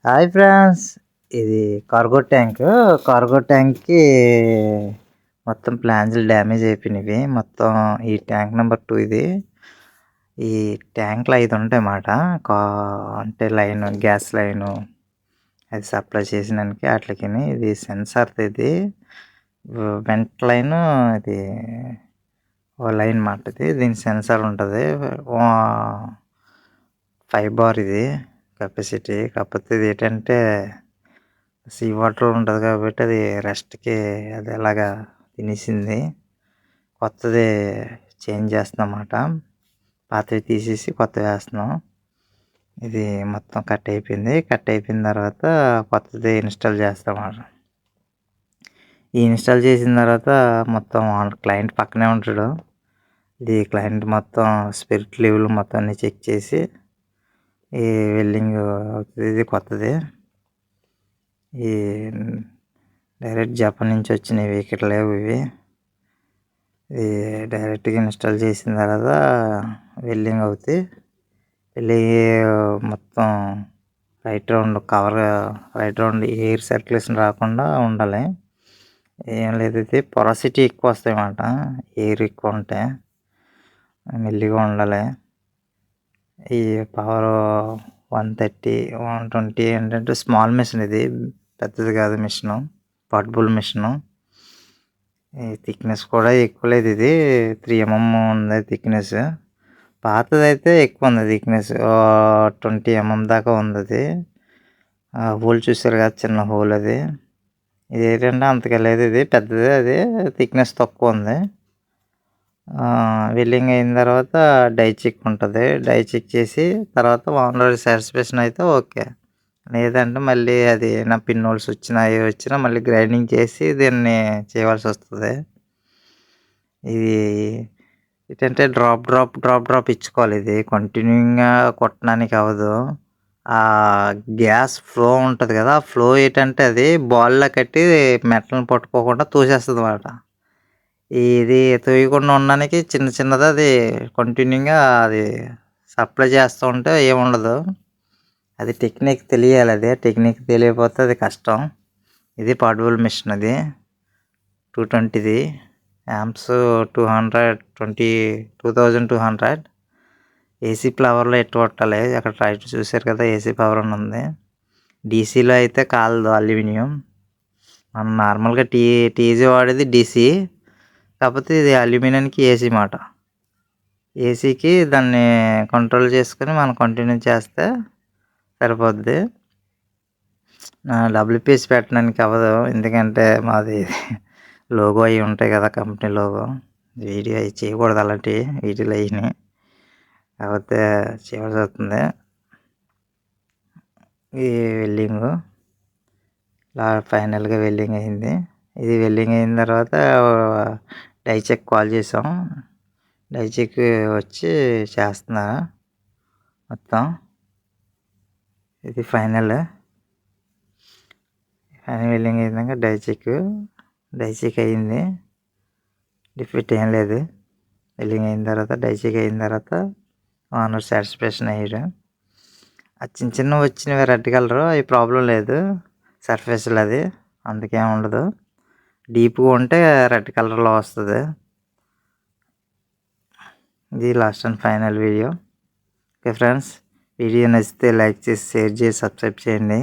Hi friends, ఇది cargo tank. Cargo ట్యాంక్కి మొత్తం ప్లాన్స్లు damage అయిపోయినవి. మొత్తం ఈ ట్యాంక్ నెంబర్ 2 ఇది. ఈ ట్యాంక్లో 5 ఉంటాయి అన్నమాట. అంటే లైన్, గ్యాస్ లైను అది సప్లై చేసినానికి వాటికి. ఇది సెన్సార్, ఇది వెంట్ లైన్, ఇది ఓ లైన్ మాట. దీని సెన్సార్ ఉంటుంది. 5 బార్ ఇది కెపాసిటీ. కాకపోతే ఇది ఏంటంటే సీ వాటర్ ఉంటుంది కాబట్టి అది రెస్ట్కి అది ఎలాగా తినేసింది. కొత్తది చేంజ్ చేస్తున్నాం అన్నమాట. పాతవి తీసేసి కొత్తవి వేస్తున్నాం. ఇది మొత్తం కట్ అయిపోయింది. కట్ అయిపోయిన తర్వాత కొత్తది ఇన్స్టాల్ చేస్తామన్నమాట. ఈ ఇన్స్టాల్ చేసిన తర్వాత మొత్తం క్లయింట్ పక్కనే ఉంటాడు. ఇది క్లయింట్ మొత్తం స్పిరిట్ లెవెల్ మొత్తం అన్ని చెక్ చేసి ఈ వెల్డింగ్ అవుతుంది. ఇది కొత్తది. ఈ డైరెక్ట్ జపాన్ నుంచి వచ్చినవి, ఇక్కడ లేవు ఇవి. ఇది డైరెక్ట్గా ఇన్స్టాల్ చేసిన తర్వాత వెల్డింగ్ అవుతుంది. వెల్డింగ్ మొత్తం right round cover, right round air circulation రాకుండా ఉండాలి. ఏం లేదు, ఇది పొరాసిటీ ఎక్కువ వస్తాయి అన్నమాట. ఎయిర్ ఎక్కువ ఉంటే మెల్లిగా ఉండాలి. ఈ పవర్ 130, 120 ఏంటంటే స్మాల్ మిషన్, ఇది పెద్దది కాదు మిషను, పోర్టబుల్ మిషను. ఈ థిక్నెస్ కూడా ఎక్కువ లేదు. ఇది 3 mm ఉంది థిక్నెస్. పాతదైతే ఎక్కువ ఉంది థిక్నెస్, 20 mm దాకా ఉంది. అది హోల్ చూసారు కదా, చిన్న హోల్. అది ఇది ఏంటంటే అంతగా లేదు, ఇది పెద్దది. అది థిక్నెస్ తక్కువ ఉంది. వెల్డింగ్ అయిన తర్వాత డై చెక్ ఉంటుంది. డై చెక్ చేసి తర్వాత ఓనర్ సాటిస్ఫాక్షన్ అయితే ఓకే. లేదంటే మళ్ళీ అది నా పిన్ హోల్స్ వచ్చినా మళ్ళీ గ్రైండింగ్ చేసి దీన్ని చేయవలసి వస్తుంది. ఇది ఏంటంటే డ్రాప్ ఇచ్చుకోవాలి. ఇది కంటిన్యూగా కొట్టడానికి అవ్వదు. ఆ గ్యాస్ ఫ్లో ఉంటుంది కదా, ఆ ఫ్లో ఏంటంటే అది బాల్లో కట్టి మెటల్ని పట్టుకోకుండా తోసేస్తుంది అన్నమాట. ఇది తోయకుండా ఉండడానికి చిన్నది అది కంటిన్యూగా అది సప్లై చేస్తూ ఉంటే ఏముండదు. అది టెక్నిక్ తెలియాలి. అదే టెక్నిక్ తెలియకపోతే అది కష్టం. ఇది పోర్టబుల్ మిషన్. అది 220 amps, 2200 ఏసీ పవర్లో ఎట్టు కొట్టాలి. అక్కడ రైట్ చూసారు కదా, ఏసీ పవర్ అని ఉంది. డీసీలో అయితే కాలదు, అల్యూమినియం. మనం నార్మల్గా టీజీ వాడేది డీసీ, కాకపోతే ఇది అల్యూమినియంకి ఏసీ మాట. ఏసీకి దాన్ని కంట్రోల్ చేసుకొని మనం కంటిన్యూ చేస్తే సరిపోద్ది. డబ్ల్యూపీఎస్ పెట్టడానికి అవ్వదు, ఎందుకంటే మాది లోగో అవి ఉంటాయి కదా, కంపెనీ లోగో. వీడియో అవి చేయకూడదు, అలాంటివి వీడియోలు అయినాయి కాకపోతే చేయవలసి వస్తుంది. ఈ వెల్డింగ్ ఫైనల్గా వెల్డింగ్ అయింది. ఇది వెల్డింగ్ అయిన తర్వాత డై చెక్ కాల్ చేసాం. డై చెక్ వచ్చి చేస్తున్నా మొత్తం. ఇది ఫైనల్ వెల్డింగ్ అయినాక డై చెక్ అయింది. డిఫెక్ట్ ఏం లేదు. వెల్డింగ్ అయిన తర్వాత డై చెక్ అయిన తర్వాత ఓనర్ సాటిస్ఫాక్షన్ అయ్యాడు. ఆ చిన్న వచ్చినవి రెడ్ కలర్, అవి ప్రాబ్లం లేదు సర్ఫేస్లో, అది అందుకేం ఉండదు. డీప్గా ఉంటే రెడ్ కలర్లో వస్తుంది. ఇది last and final video. Okay friends, video నచ్చితే లైక్ చేసి, షేర్ చేసి, సబ్స్క్రైబ్ చేయండి.